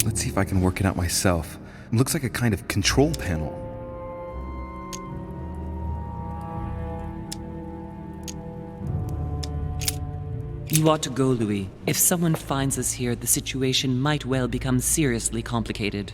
Let's see if I can work it out myself. It looks like a kind of control panel. You ought to go, Louis. If someone finds us here, the situation might well become seriously complicated.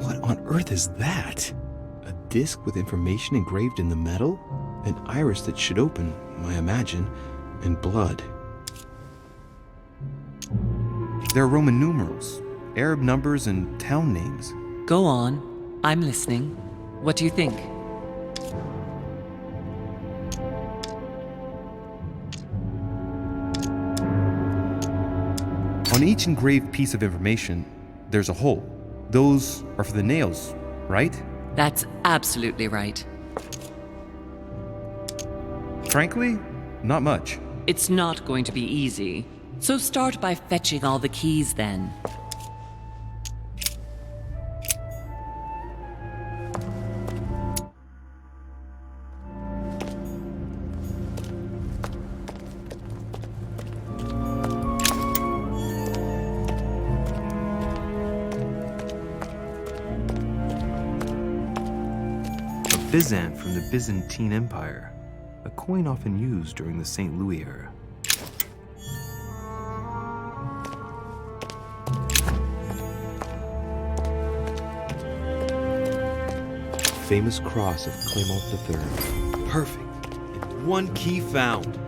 What on earth is that? A disc with information engraved in the metal? An iris that should open, I imagine, and blood. There are Roman numerals, Arab numbers, and town names. Go on. I'm listening. What do you think? On each engraved piece of information, there's a hole. Those are for the nails, right? That's absolutely right. Frankly, not much. It's not going to be easy. So start by fetching all the keys then. Byzant from the Byzantine Empire, a coin often used during the St. Louis era. Famous cross of Clement III. Perfect. And one key found.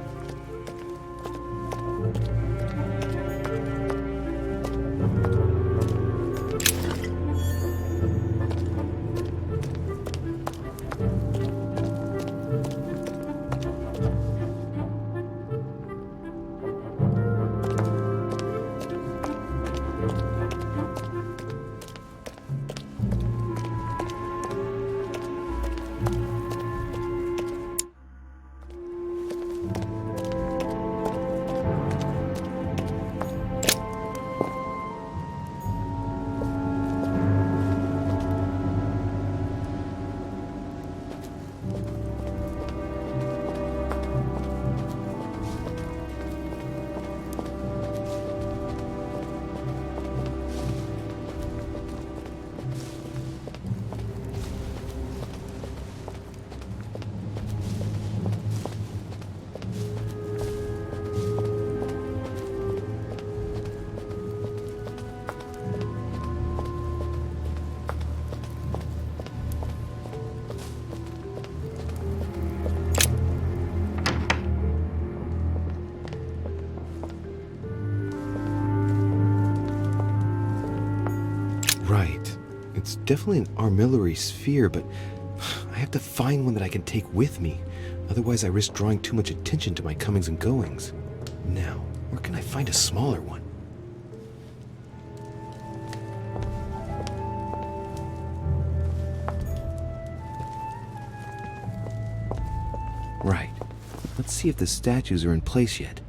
Right. It's definitely an armillary sphere, but I have to find one that I can take with me. Otherwise, I risk drawing too much attention to my comings and goings. Now, where can I find a smaller one? Right. Let's see if the statues are in place yet.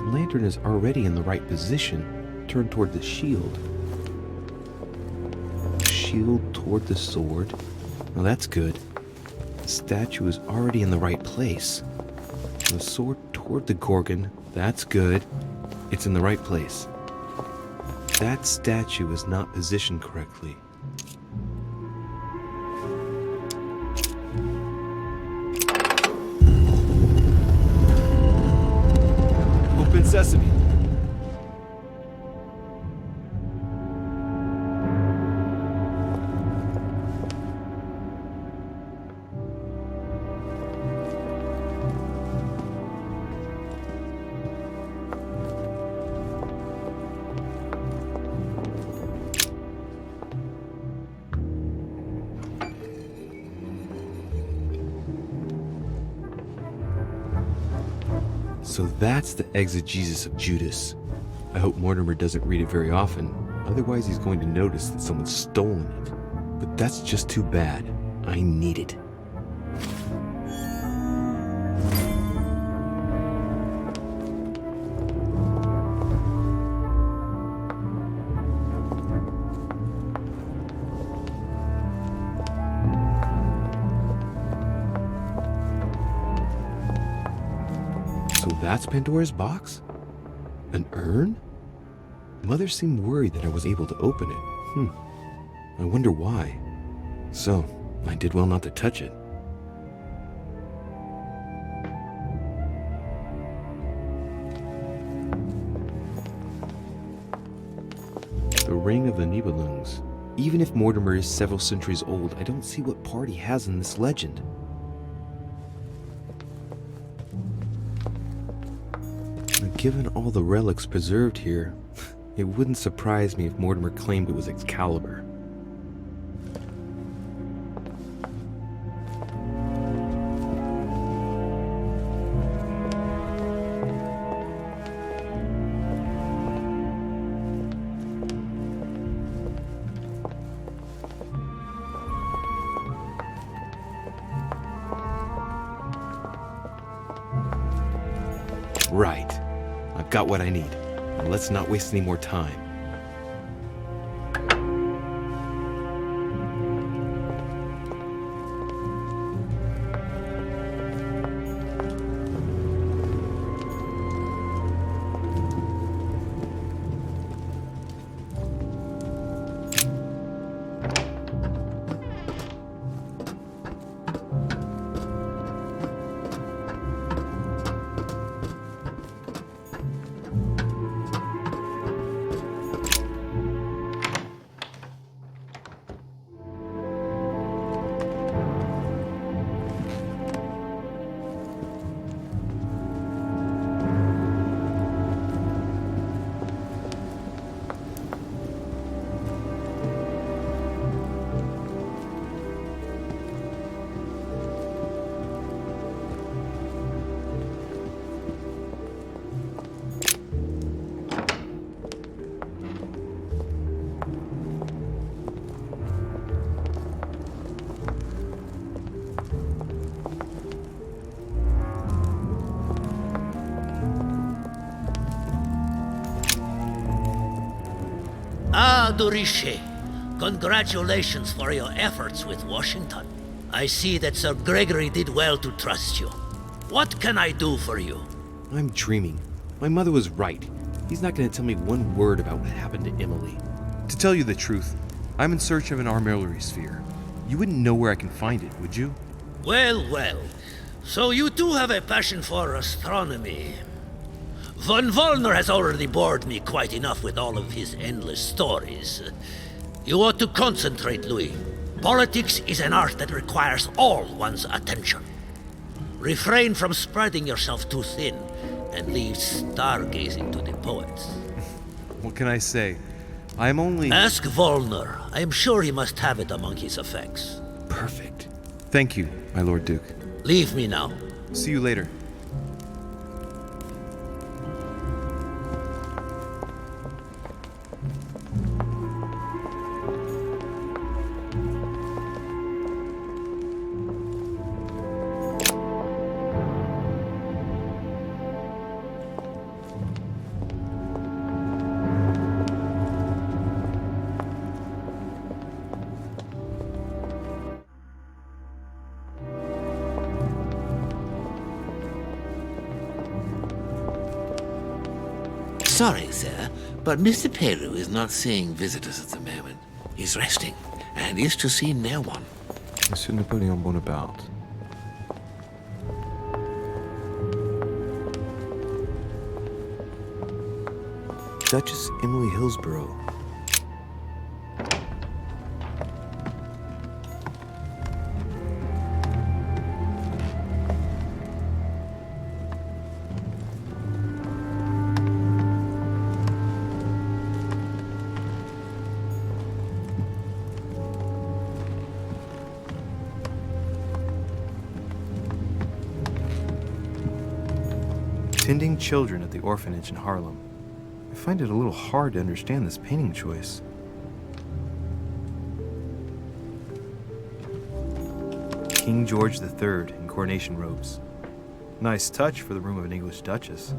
Lantern is already in the right position, turned toward the shield. Shield toward the sword. Well, that's good. The statue is already in the right place. The sword toward the Gorgon, that's good. It's in the right place. That statue is not positioned correctly. Open sesame. So that's the exegesis of Judas. I hope Mortimer doesn't read it very often, otherwise he's going to notice that someone's stolen it. But that's just too bad. I need it. So that's Pandora's box? An urn? Mother seemed worried that I was able to open it. I wonder why. So, I did well not to touch it. The Ring of the Nibelungs. Even if Mortimer is several centuries old, I don't see what part he has in this legend. Given all the relics preserved here, it wouldn't surprise me if Mortimer claimed it was Excalibur. Right. I've got what I need. Now let's not waste any more time. Budущие, congratulations for your efforts with Washington. I see that Sir Gregory did well to trust you. What can I do for you? I'm dreaming. My mother was right. He's not going to tell me one word about what happened to Emily. To tell you the truth, I'm in search of an armillary sphere. You wouldn't know where I can find it, would you? Well, well. So you too have a passion for astronomy. Von Wollner has already bored me quite enough with all of his endless stories. You ought to concentrate, Louis. Politics is an art that requires all one's attention. Refrain from spreading yourself too thin, and leave stargazing to the poets. What can I say? I'm only... Ask Wollner. I am sure he must have it among his effects. Perfect. Thank you, my Lord Duke. Leave me now. See you later. sorry, sir, but Mr. Peru is not seeing visitors at the moment. He's resting, and is to see no one. Monsieur Napoleon Bonaparte. Duchess Emily Hillsborough. Tending children at the orphanage in Harlem. I find it a little hard to understand this painting choice. King George III in coronation robes. Nice touch for the room of an English duchess.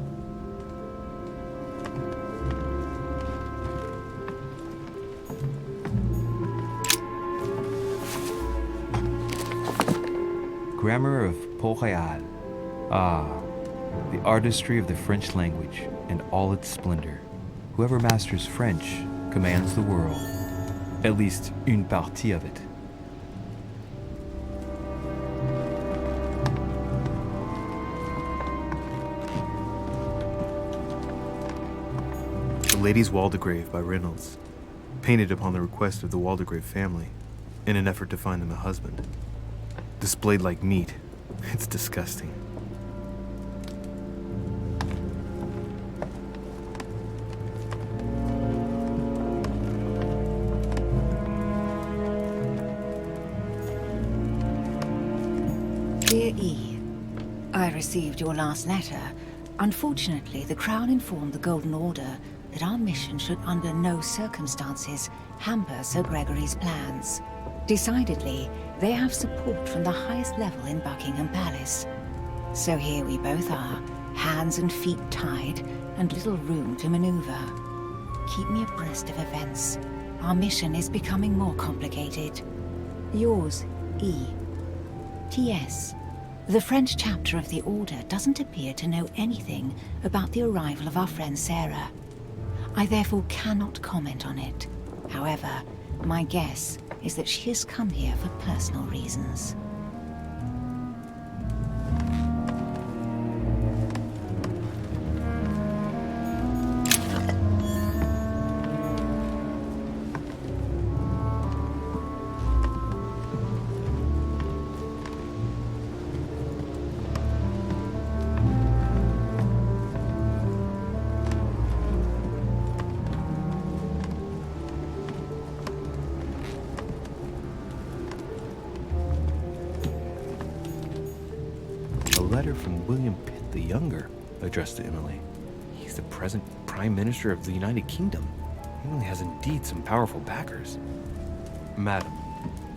Grammar of Port-Royal. Ah, the artistry of the French language and all its splendor. Whoever masters French commands the world. At least une partie of it. The Lady's Waldegrave by Reynolds. Painted upon the request of the Waldegrave family, in an effort to find them a husband. Displayed like meat. It's disgusting. Dear E, I received your last letter. Unfortunately, the Crown informed the Golden Order that our mission should under no circumstances hamper Sir Gregory's plans. Decidedly, they have support from the highest level in Buckingham Palace. So here we both are, hands and feet tied, and little room to maneuver. Keep me abreast of events. Our mission is becoming more complicated. Yours, E. T.S. The French chapter of the Order doesn't appear to know anything about the arrival of our friend Sarah. I therefore cannot comment on it. However, my guess is that she has come here for personal reasons. A letter from William Pitt the Younger, addressed to Emily. He's the present Prime Minister of the United Kingdom. Emily has indeed some powerful backers. Madam,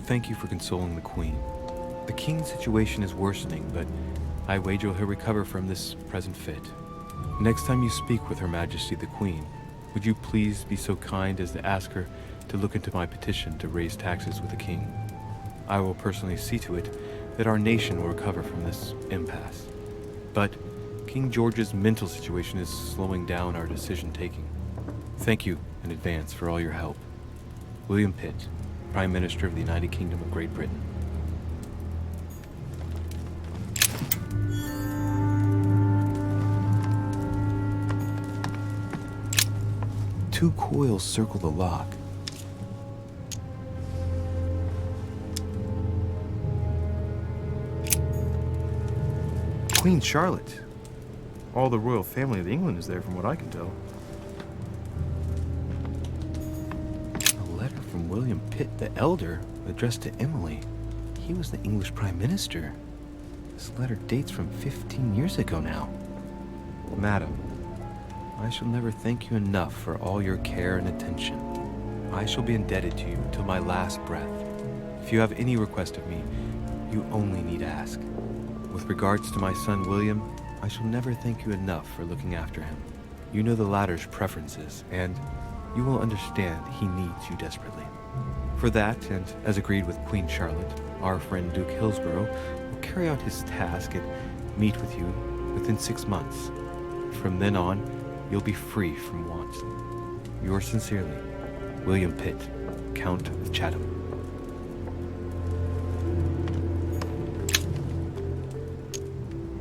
thank you for consoling the Queen. The King's situation is worsening, but I wager he'll recover from this present fit. Next time you speak with Her Majesty the Queen, would you please be so kind as to ask her to look into my petition to raise taxes with the King? I will personally see to it that our nation will recover from this impasse. But King George's mental situation is slowing down our decision-taking. Thank you in advance for all your help. William Pitt, Prime Minister of the United Kingdom of Great Britain. Two coils circle the lock. Queen Charlotte. All the royal family of England is there from what I can tell. A letter from William Pitt the Elder addressed to Emily. He was the English Prime Minister. This letter dates from 15 years ago now. Madam, I shall never thank you enough for all your care and attention. I shall be indebted to you till my last breath. If you have any request of me, you only need ask. With regards to my son William, I shall never thank you enough for looking after him. You know the latter's preferences, and you will understand he needs you desperately. For that, and as agreed with Queen Charlotte, our friend Duke Hillsborough will carry out his task and meet with you within 6 months. From then on, you'll be free from want. Yours sincerely, William Pitt, Count of Chatham.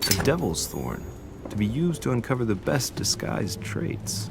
A devil's thorn, to be used to uncover the best disguised traits.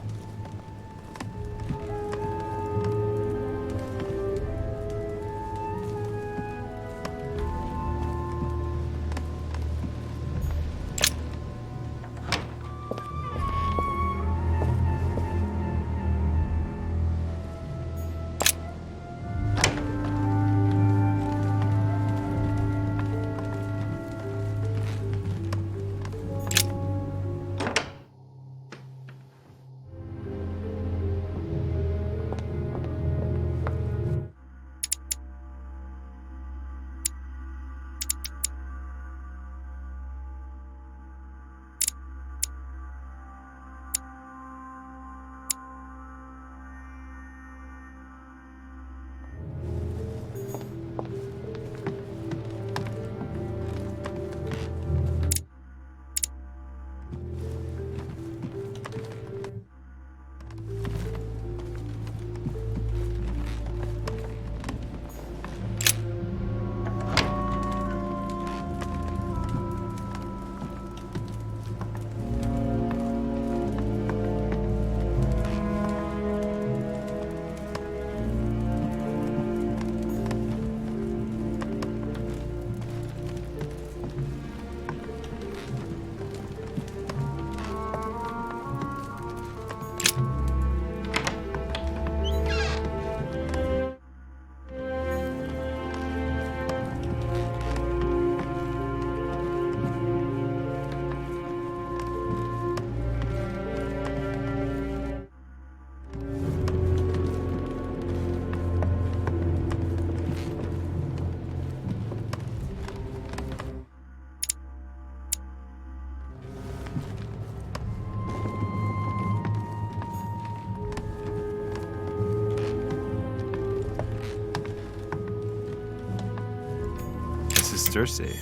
Cersei.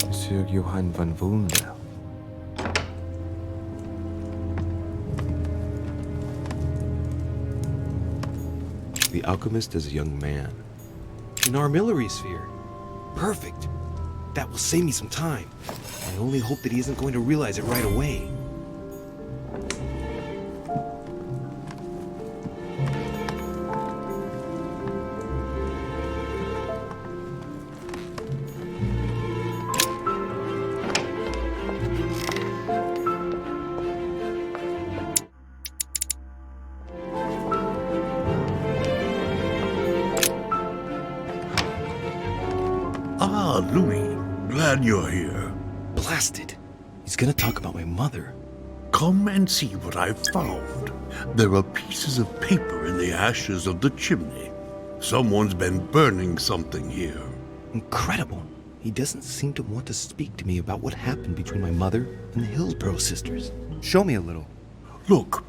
Monsieur Johann van Wollendale. The alchemist is a young man. An armillary sphere. Perfect. That will save me some time. I only hope that he isn't going to realize it right away. Ah, Louis. Glad you're here. Blasted. He's gonna talk about my mother. Come and see what I've found. There are pieces of paper in the ashes of the chimney. Someone's been burning something here. Incredible. He doesn't seem to want to speak to me about what happened between my mother and the Hillsborough sisters. Show me a little. Look,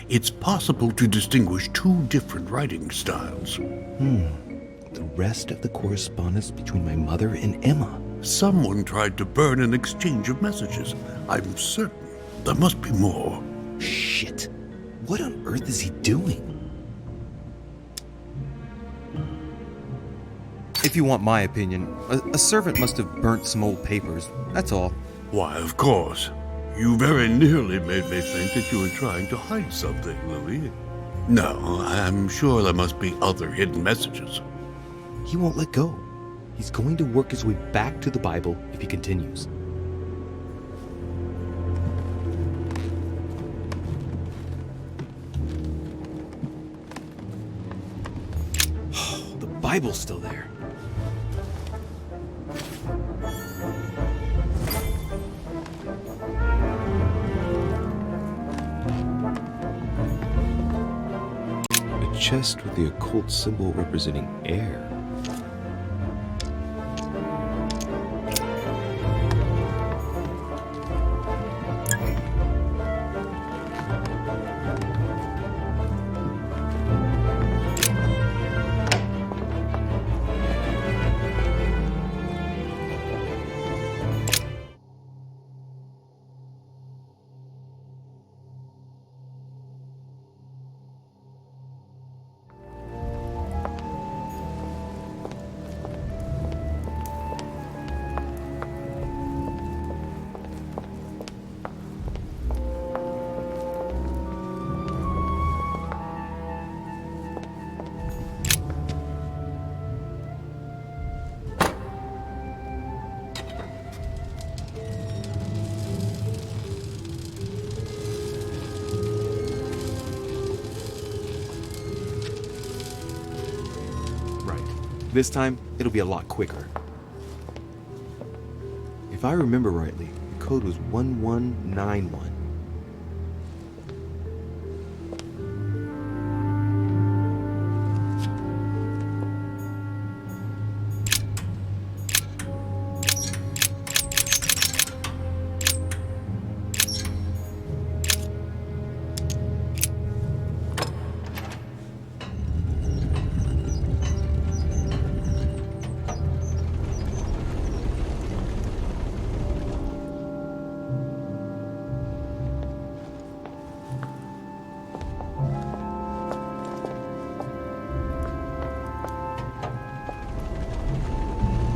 it's possible to distinguish two different writing styles. The rest of the correspondence between my mother and Emma. Someone tried to burn an exchange of messages. I'm certain there must be more. Shit. What on earth is he doing? If you want my opinion, a servant must have burnt some old papers. That's all. Why, of course. You very nearly made me think that you were trying to hide something, Louis. No, I'm sure there must be other hidden messages. He won't let go. He's going to work his way back to the Bible if he continues. The Bible's still there. A chest with the occult symbol representing air. This time, it'll be a lot quicker. If I remember rightly, the code was 1191.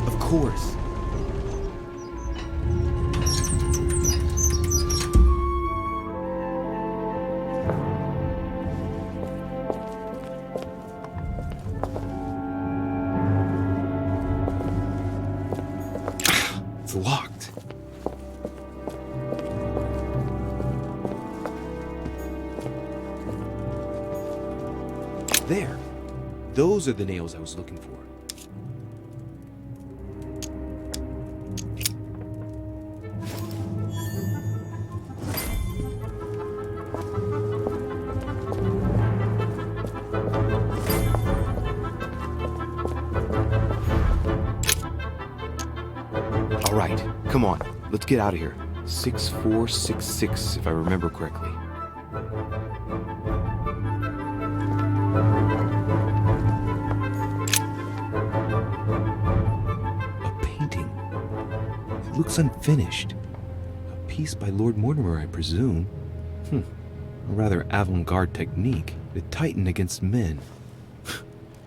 Of course. It's locked. There. Those are the nails I was looking for. All right, come on. Let's get out of here. 6466, if I remember correctly. A painting. It looks unfinished. A piece by Lord Mortimer, I presume. A rather avant-garde technique. The Titan against men.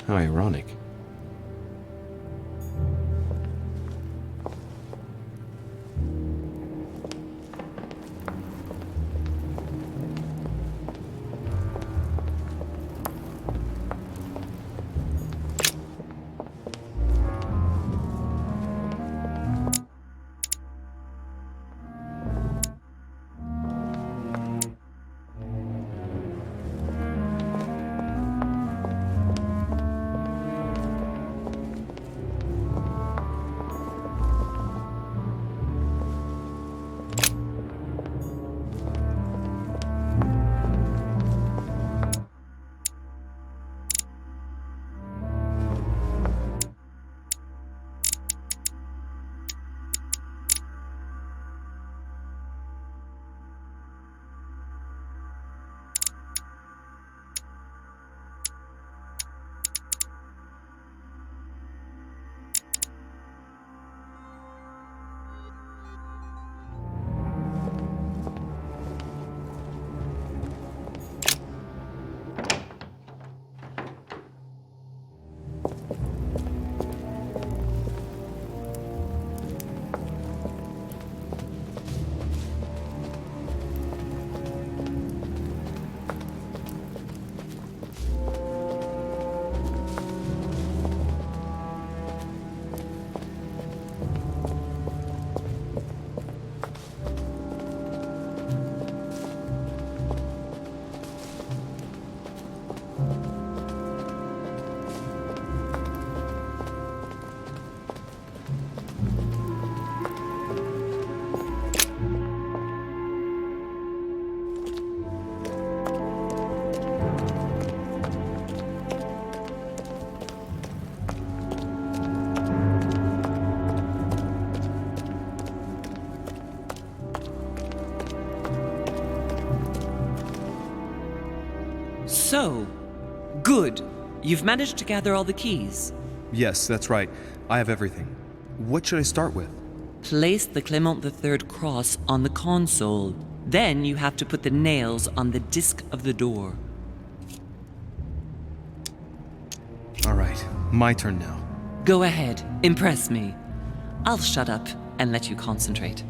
How ironic. So, good. You've managed to gather all the keys. Yes, that's right. I have everything. What should I start with? Place the Clement III cross on the console. Then you have to put the nails on the disc of the door. All right, my turn now. Go ahead, impress me. I'll shut up and let you concentrate.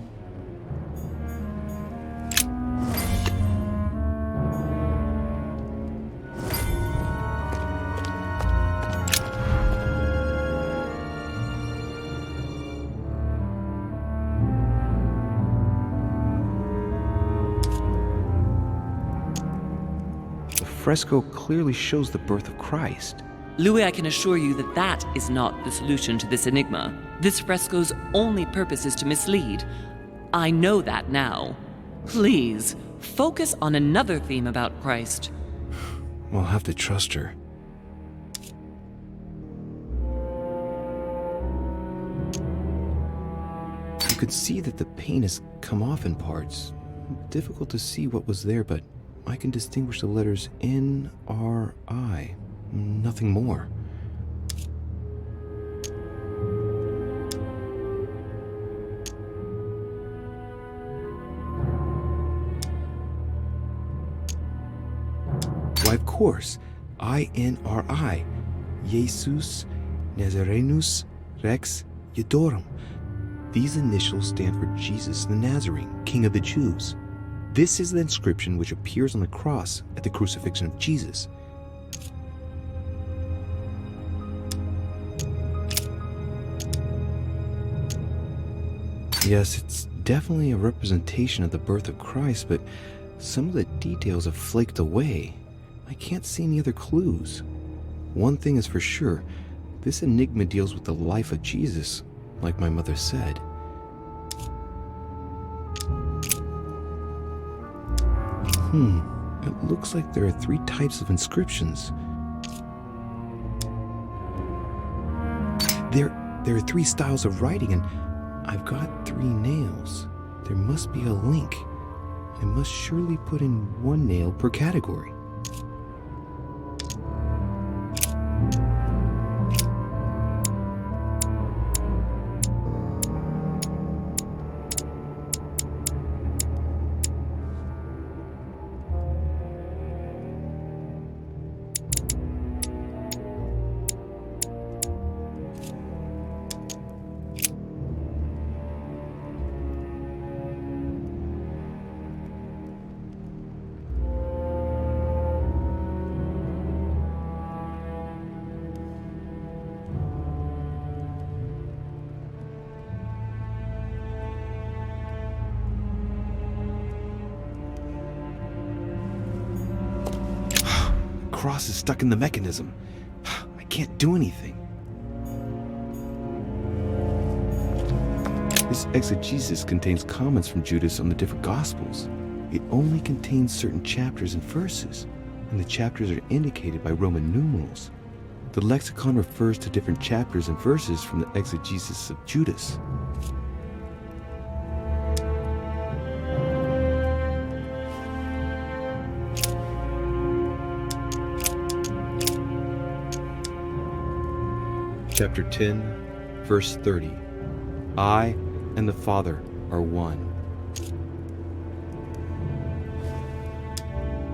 The fresco clearly shows the birth of Christ. Louis, I can assure you that that is not the solution to this enigma. This fresco's only purpose is to mislead. I know that now. Please, focus on another theme about Christ. I'll have to trust her. You could see that the paint has come off in parts. Difficult to see what was there, but I can distinguish the letters N, R, I. Nothing more. Why, of course. INRI. Jesus Nazarenus Rex Eudorum. These initials stand for Jesus the Nazarene, King of the Jews. This is the inscription which appears on the cross at the crucifixion of Jesus. Yes, it's definitely a representation of the birth of Christ, but some of the details have flaked away. I can't see any other clues. One thing is for sure, this enigma deals with the life of Jesus, like my mother said. It looks like there are 3 types of inscriptions. There are 3 styles of writing, and I've got 3 nails. There must be a link. I must surely put in 1 nail per category. Cross is stuck in the mechanism. I can't do anything. This exegesis contains comments from Judas on the different Gospels. It only contains certain chapters and verses, and the chapters are indicated by Roman numerals. The lexicon refers to different chapters and verses from the exegesis of Judas. Chapter 10, verse 30. I and the Father are one.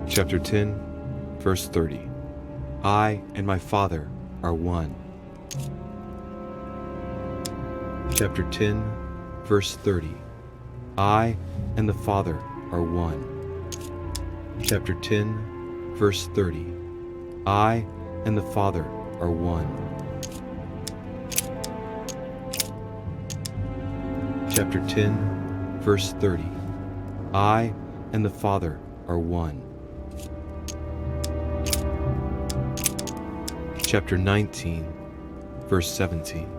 Chapter 10, verse 30. I and my Father are one. Chapter 10, verse 30. I and the Father are one. Chapter 10, verse 30. I and the Father are one. Chapter 10, verse 30. I and the Father are one. Chapter 19, verse 17.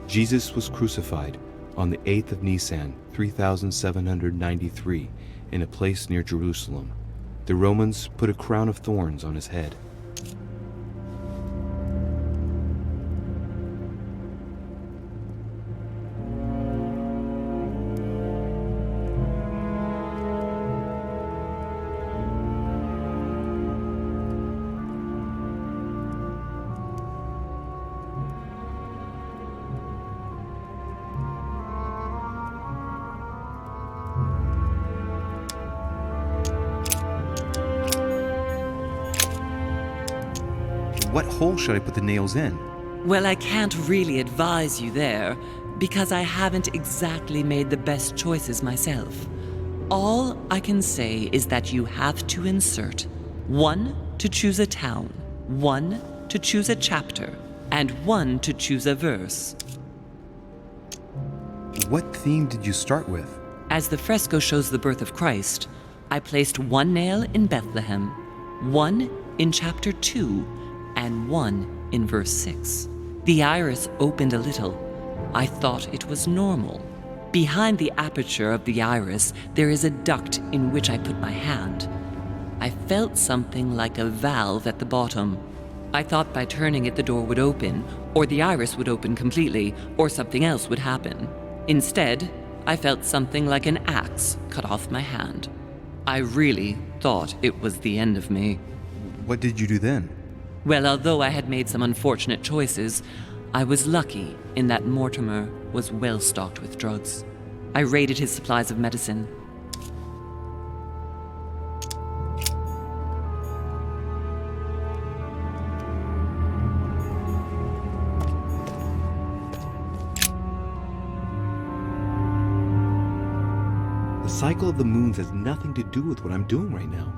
Jesus was crucified on the 8th of Nisan, 3793, in a place near Jerusalem. The Romans put a crown of thorns on his head. What hole should I put the nails in? Well, I can't really advise you there, because I haven't exactly made the best choices myself. All I can say is that you have to insert 1 to choose a town, 1 to choose a chapter, and 1 to choose a verse. What theme did you start with? As the fresco shows the birth of Christ, I placed 1 nail in Bethlehem, 1 in chapter 2, and 1 in verse 6. The iris opened a little. I thought it was normal. Behind the aperture of the iris, there is a duct in which I put my hand. I felt something like a valve at the bottom. I thought by turning it the door would open, or the iris would open completely, or something else would happen. Instead, I felt something like an axe cut off my hand. I really thought it was the end of me. What did you do then? Well, although I had made some unfortunate choices, I was lucky in that Mortimer was well stocked with drugs. I raided his supplies of medicine. The cycle of the moons has nothing to do with what I'm doing right now.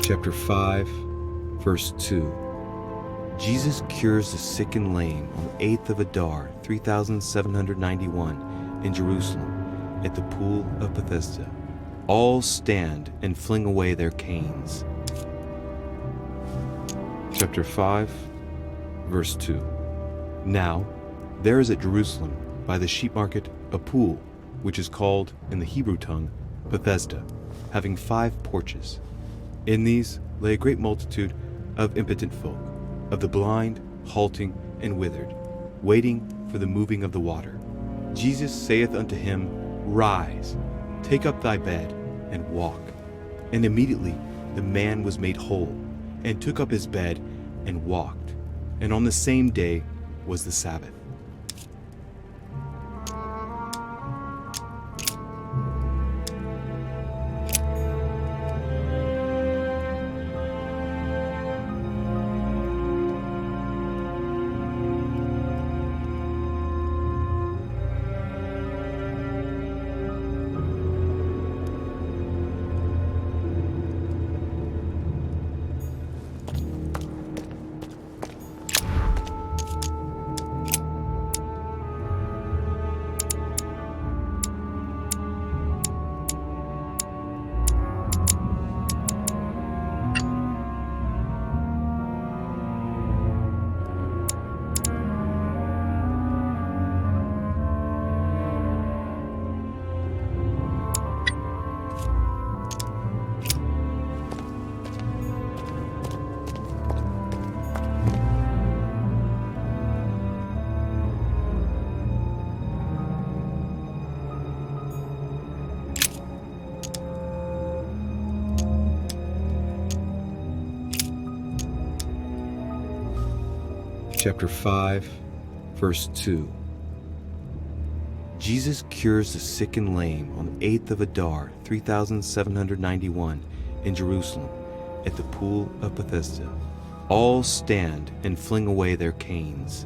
Chapter 5, verse 2. Jesus cures the sick and lame on the 8th of Adar, 3791, in Jerusalem, at the pool of Bethesda. All stand and fling away their canes. Chapter 5, verse 2. Now, there is at Jerusalem, by the sheep market, a pool, which is called, in the Hebrew tongue, Bethesda, having 5 porches. In these lay a great multitude of impotent folk, of the blind, halting, and withered, waiting for the moving of the water. Jesus saith unto him, Rise, take up thy bed, and walk. And immediately the man was made whole, and took up his bed, and walked. And on the same day was the Sabbath. Chapter 5, verse 2. Jesus cures the sick and lame on the 8th of Adar, 3791, in Jerusalem, at the pool of Bethesda. All stand and fling away their canes.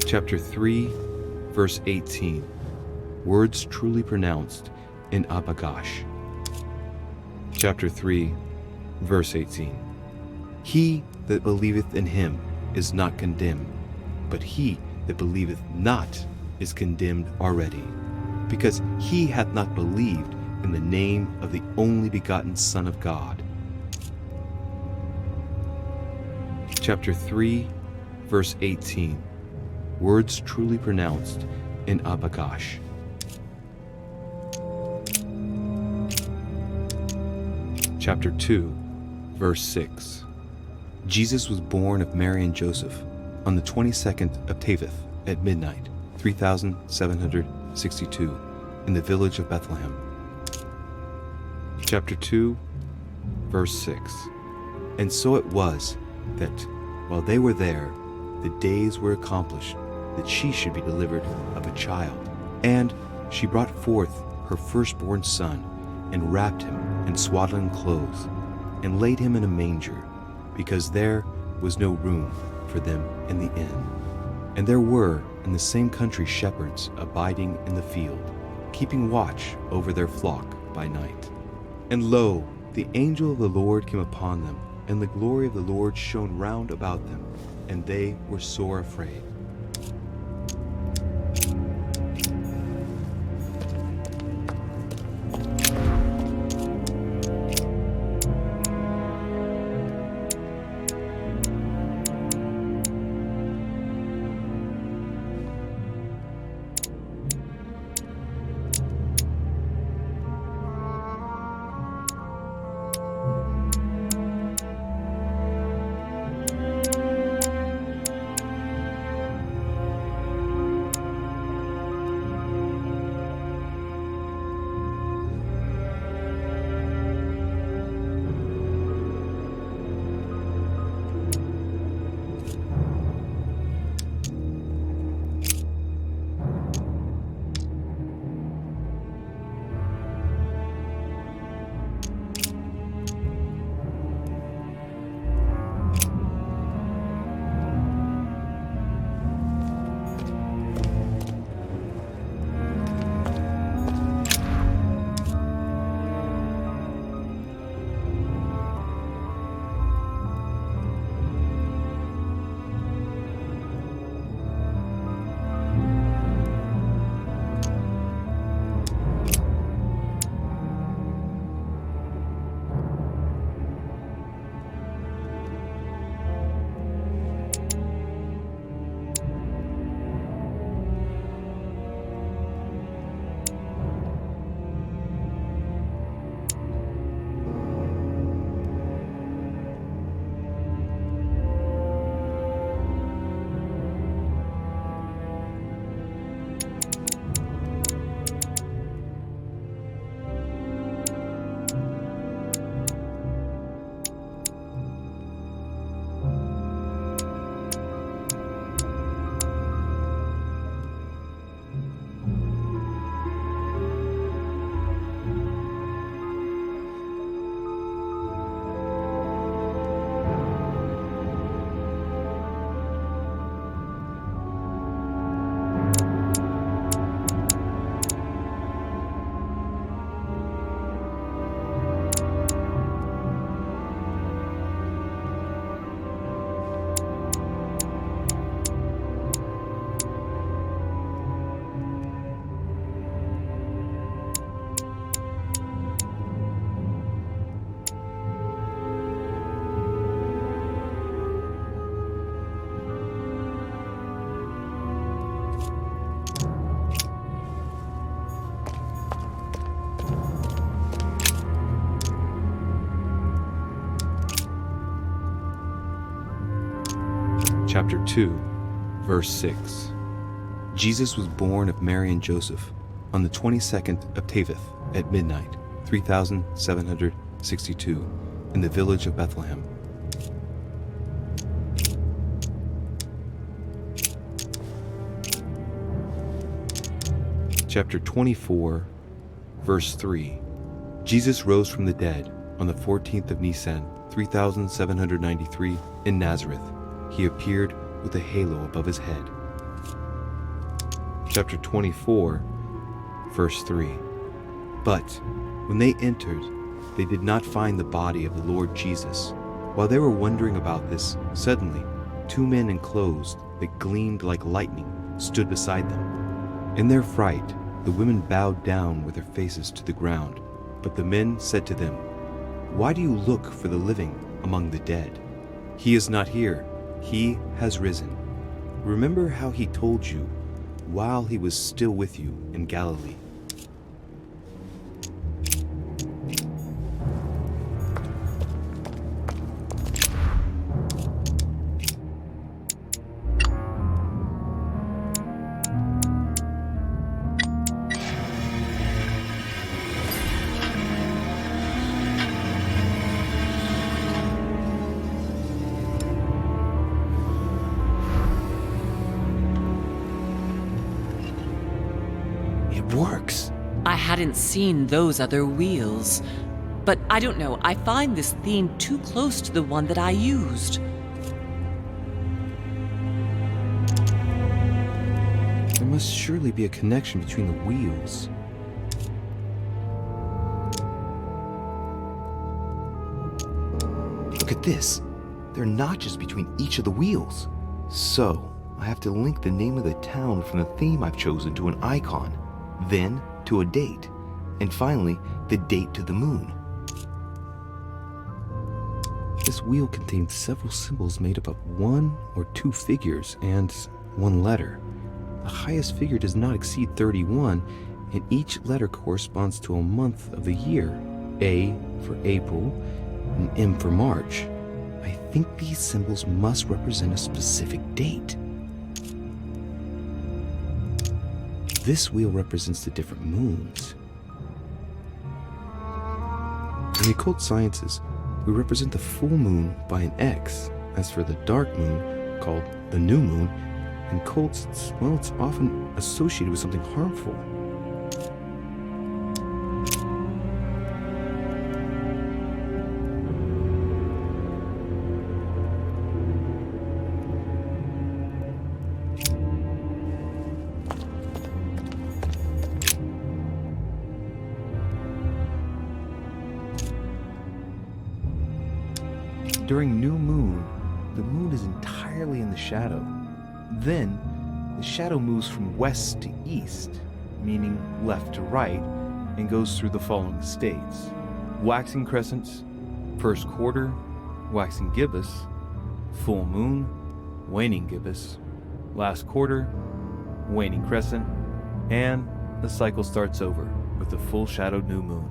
Chapter 3, verse 18. Words truly pronounced in Abagash. Chapter 3, Verse 18. He that believeth in him is not condemned, but he that believeth not is condemned already, because he hath not believed in the name of the only begotten Son of God. Chapter 3, verse 18. Words truly pronounced in Abagash. Chapter 2, verse 6. Jesus was born of Mary and Joseph on the 22nd of Teveth at midnight, 3762, in the village of Bethlehem. Chapter 2, verse 6. And so it was that, while they were there, the days were accomplished that she should be delivered of a child. And she brought forth her firstborn son, and wrapped him in swaddling clothes, and laid him in a manger, because there was no room for them in the inn. And there were in the same country shepherds abiding in the field, keeping watch over their flock by night. And lo, the angel of the Lord came upon them, and the glory of the Lord shone round about them, and they were sore afraid. Chapter 2, verse 6. Jesus was born of Mary and Joseph on the 22nd of Teveth at midnight, 3762, in the village of Bethlehem. Chapter 24, verse 3. Jesus rose from the dead on the 14th of Nisan, 3793, in Nazareth. He appeared with a halo above his head. Chapter 24, verse 3. But when they entered they did not find the body of the Lord Jesus. While they were wondering about this, suddenly, 2 men in clothes that gleamed like lightning stood beside them. In their fright, the women bowed down with their faces to the ground. But the men said to them, "Why do you look for the living among the dead? He is not here. He has risen. Remember how he told you while he was still with you in Galilee." It works. I hadn't seen those other wheels. But I don't know, I find this theme too close to the one that I used. There must surely be a connection between the wheels. Look at this. There are notches between each of the wheels. So, I have to link the name of the town from the theme I've chosen to an icon, then to a date, and finally, the date to the moon. This wheel contains several symbols made up of 1 or 2 figures and 1 letter. The highest figure does not exceed 31, and each letter corresponds to a month of the year. A for April, and M for March. I think these symbols must represent a specific date. This wheel represents the different moons. In the occult sciences, we represent the full moon by an X. As for the dark moon, called the new moon, in cults, it's often associated with something harmful. During new moon, the moon is entirely in the shadow. Then, the shadow moves from west to east, meaning left to right, and goes through the following states: waxing crescents, first quarter, waxing gibbous, full moon, waning gibbous, last quarter, waning crescent, and the cycle starts over with the full shadowed new moon.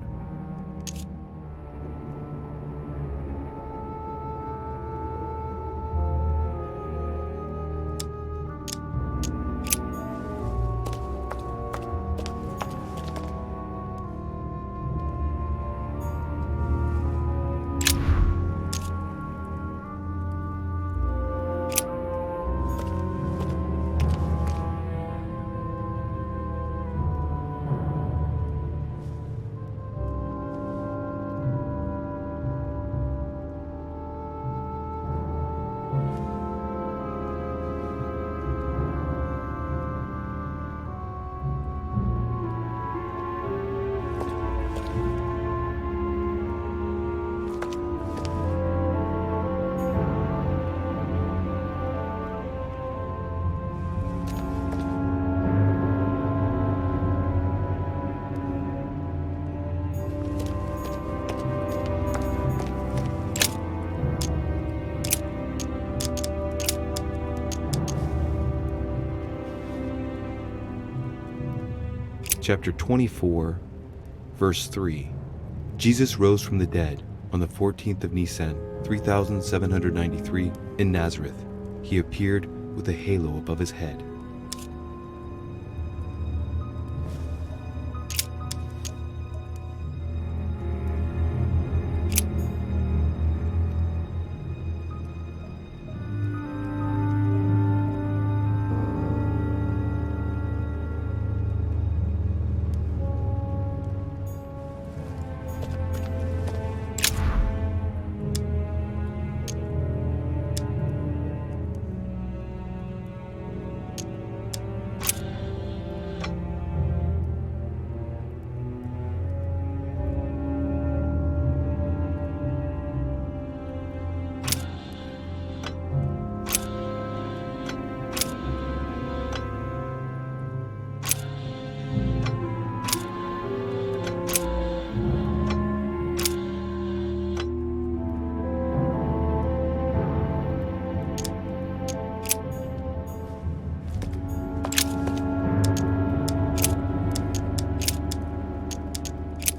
Chapter 24, verse 3. Jesus rose from the dead on the 14th of Nisan, 3793, in Nazareth. He appeared with a halo above his head.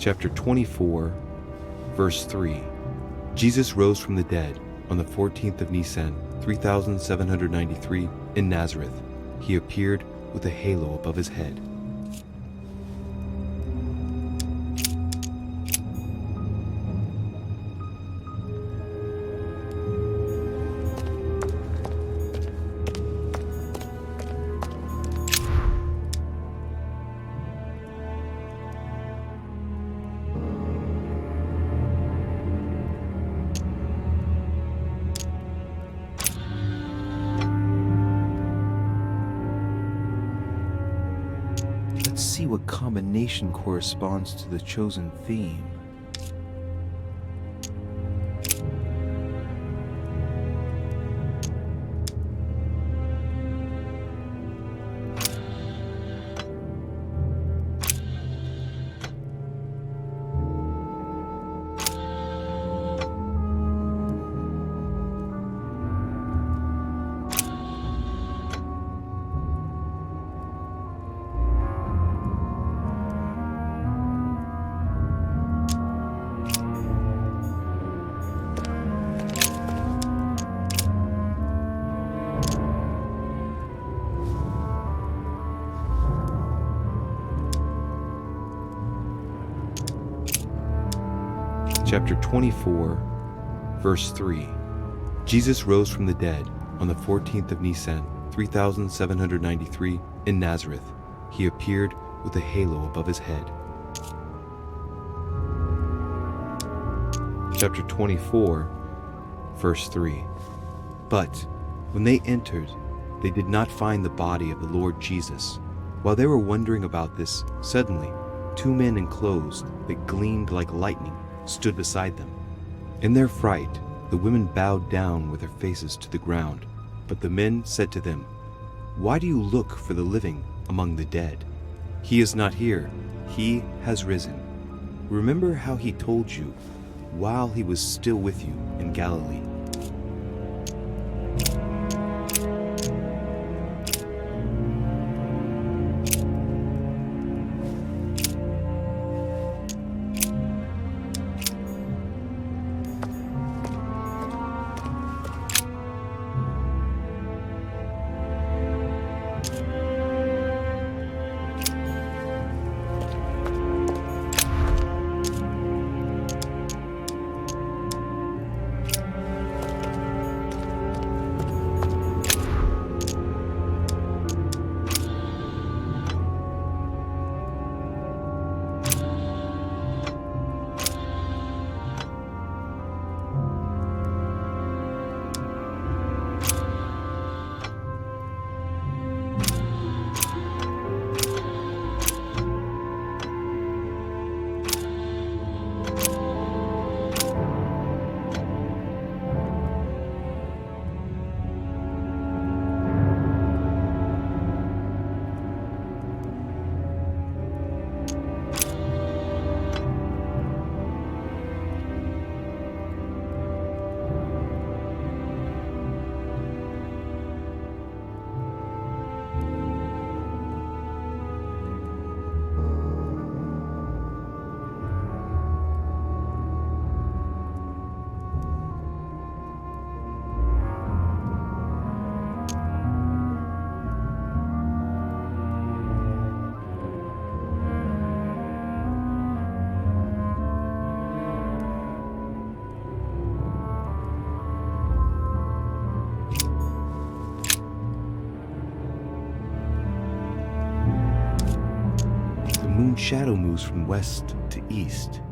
Chapter 24, verse 3. Jesus rose from the dead on the 14th of Nisan, 3793, in Nazareth. He appeared with a halo above his head. Let's see what combination corresponds to the chosen theme. Chapter 24, verse 3. Jesus rose from the dead on the 14th of Nisan, 3793, in Nazareth. He appeared with a halo above his head. Chapter 24, verse 3. But when they entered, they did not find the body of the Lord Jesus. While they were wondering about this, suddenly 2 men in clothes that gleamed like lightning stood beside them. In their fright, the women bowed down with their faces to the ground. But the men said to them, "Why do you look for the living among the dead? He is not here, he has risen. Remember how he told you while he was still with you in Galilee." Moon shadow moves from west to east.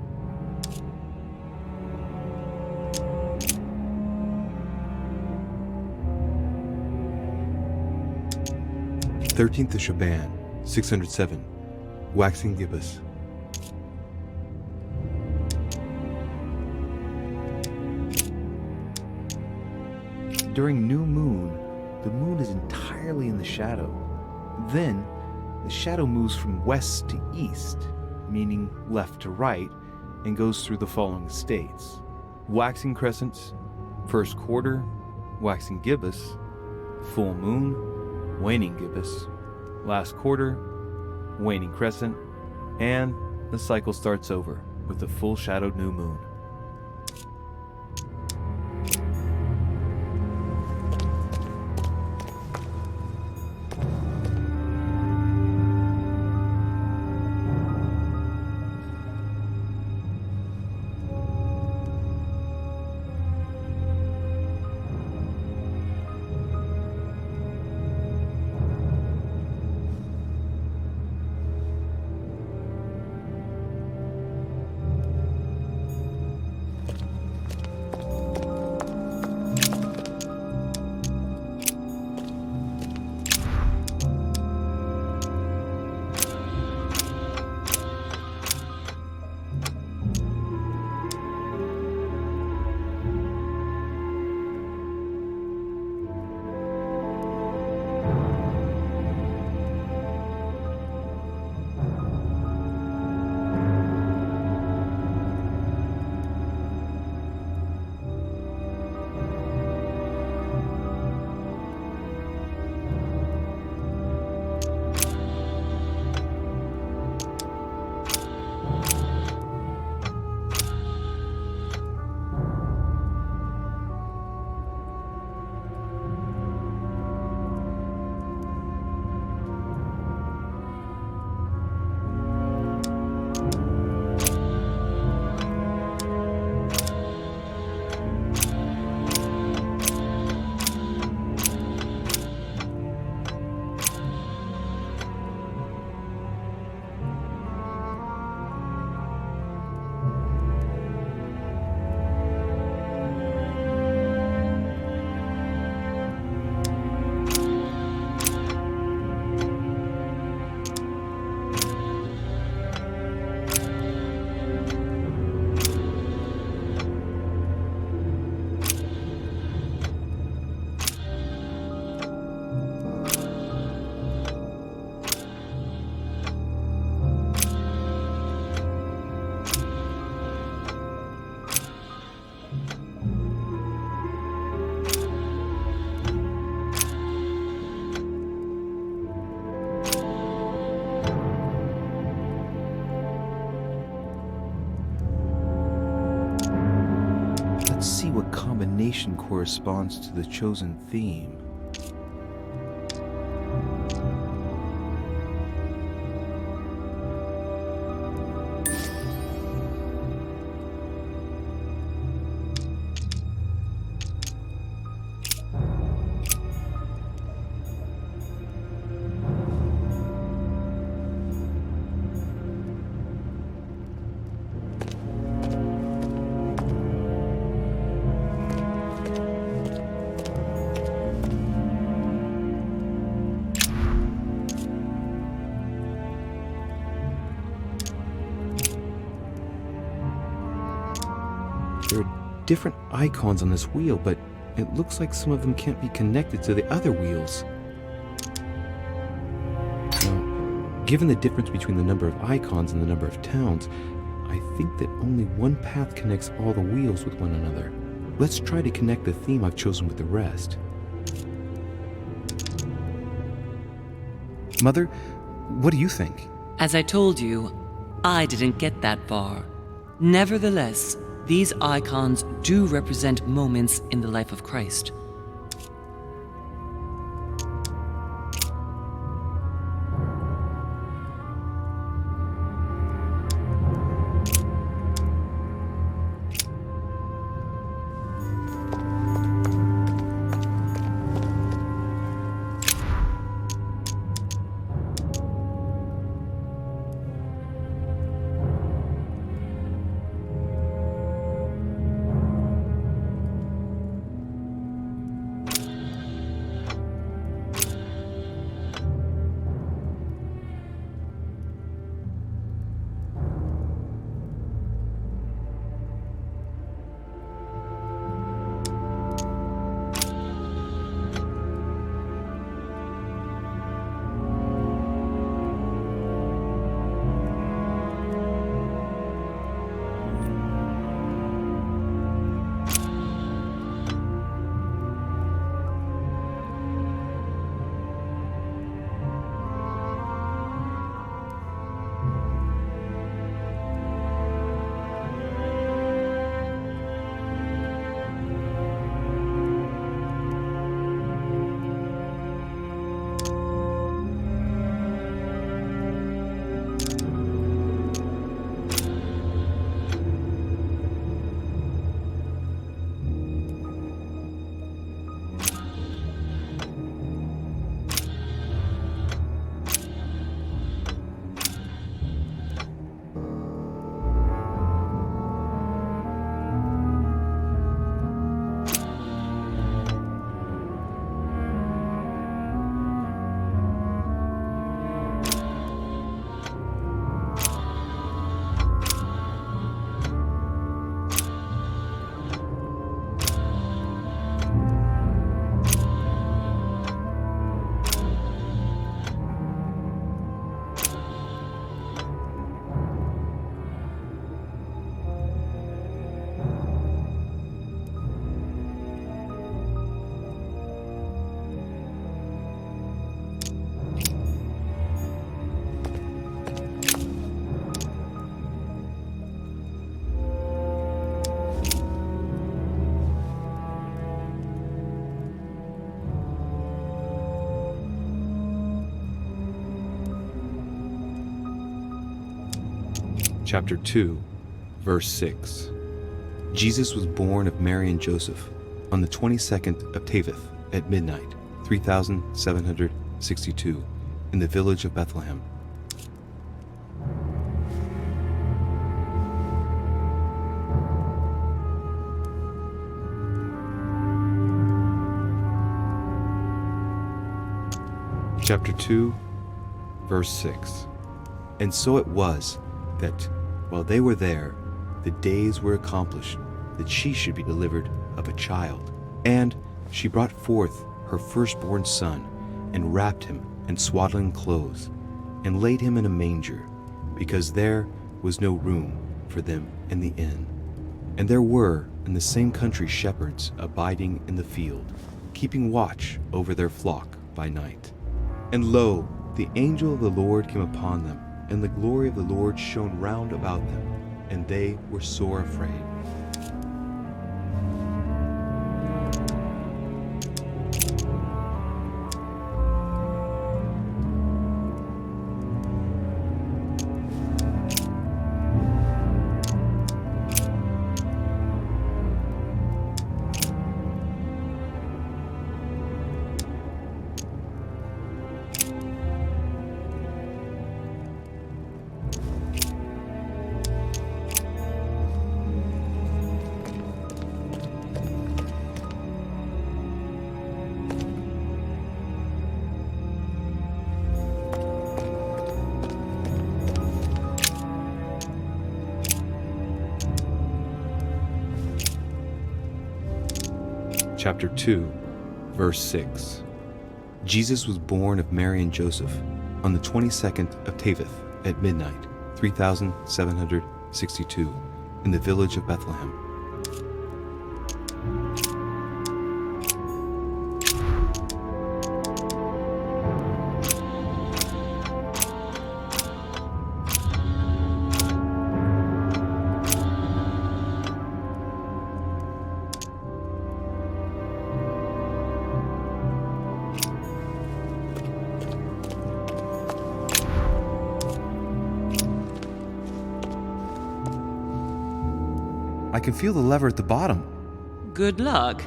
Thirteenth of Shaban, 607, waxing gibbous. During new moon, the moon is entirely in the shadow. Then, the shadow moves from west to east, meaning left to right, and goes through the following states: waxing crescents, first quarter, waxing gibbous, full moon, waning gibbous, last quarter, waning crescent, and the cycle starts over with the full shadowed new moon. What combination corresponds to the chosen theme? There are different icons on this wheel, but it looks like some of them can't be connected to the other wheels. Now, given the difference between the number of icons and the number of towns, I think that only one path connects all the wheels with one another. Let's try to connect the theme I've chosen with the rest. Mother, what do you think? As I told you, I didn't get that far. Nevertheless, these icons do represent moments in the life of Christ. Chapter 2, verse 6. Jesus was born of Mary and Joseph on the 22nd of Taveth at midnight, 3762, in the village of Bethlehem. Chapter 2, verse 6. And so it was that, while they were there, the days were accomplished that she should be delivered of a child. And she brought forth her firstborn son, and wrapped him in swaddling clothes, and laid him in a manger, because there was no room for them in the inn. And there were in the same country shepherds abiding in the field, keeping watch over their flock by night. And lo, the angel of the Lord came upon them, and the glory of the Lord shone round about them, and they were sore afraid. Chapter 2, verse 6. Jesus was born of Mary and Joseph on the 22nd of Taveth at midnight, 3762, in the village of Bethlehem. I can feel the lever at the bottom. Good luck.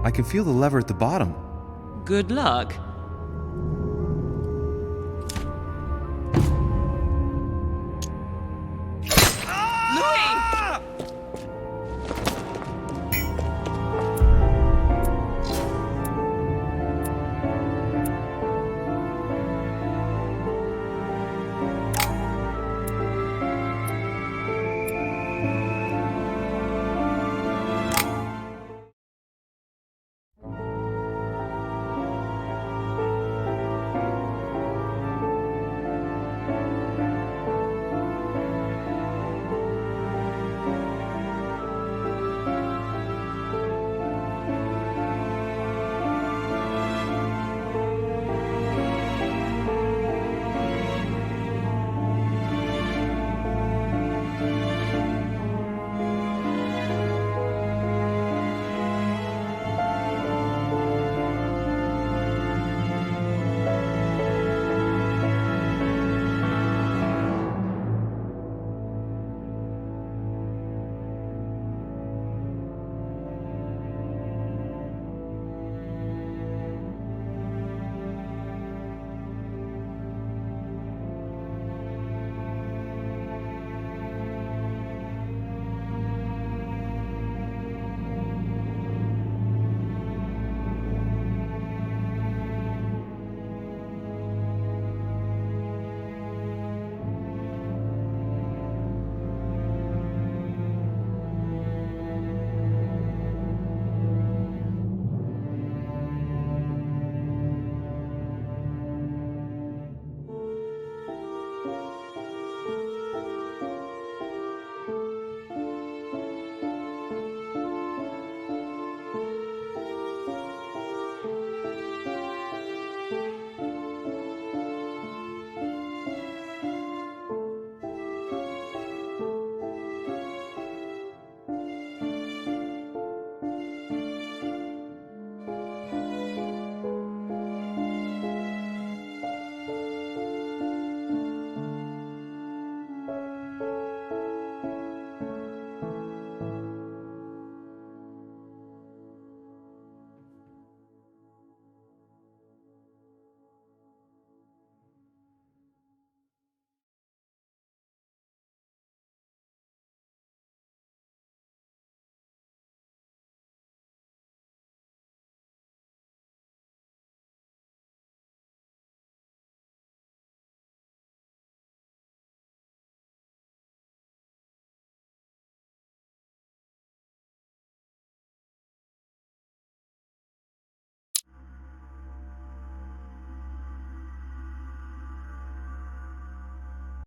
I can feel the lever at the bottom. Good luck.